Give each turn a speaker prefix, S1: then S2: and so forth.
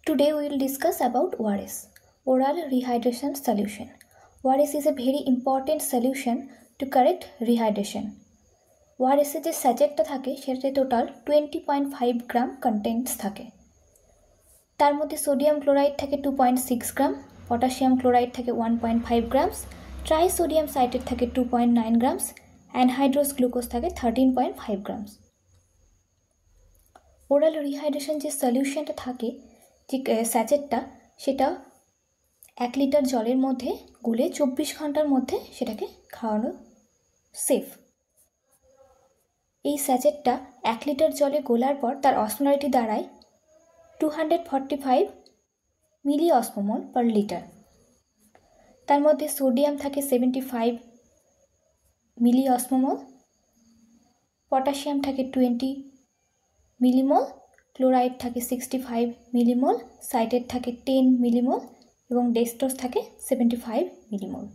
S1: Today we will discuss about ORS, oral rehydration solution. ORS is a very important solution to correct rehydration. ORS এর যে স্যাচেটটা থাকে সেটাতে total 20.5 গ্রাম contents থাকে। তার মধ্যে সোডিয়াম ক্লোরাইড থাকে 2.6 গ্রাম, পটাশিয়াম ক্লোরাইড থাকে 1.5 গ্রামস, ট্রাইসোডিয়াম সাইট্রেট থাকে 2.9 গ্রামস, অ্যানহাইড্রোস গ্লুকোজ থাকে 13.5 গ্রামস। ওরাল রিহাইড্রেশন যে সলিউশনটা থাকে, যে স্যাচেটটা, সেটা 1 লিটার জলের মধ্যে গুলে 24 ঘন্টার মধ্যে সেটাকে খাওয়ানো সেফ। এই স্যাচেটটা 1 লিটার জলে গোলার পর তার অসমোলারিটি দাঁড়ায় 245 মিলি অসমোমোল পার লিটার। তার মধ্যে সোডিয়াম থাকে 75 মিলি অসমোমোল, পটাশিয়াম থাকে 20 মিলিমোল, ক্লোরাইড থাকে 65 মিলিমোল, সাইট্রেট থাকে 10 মিলিমোল এবং ডেক্সট্রোজ থাকে 75 মিলিমোল।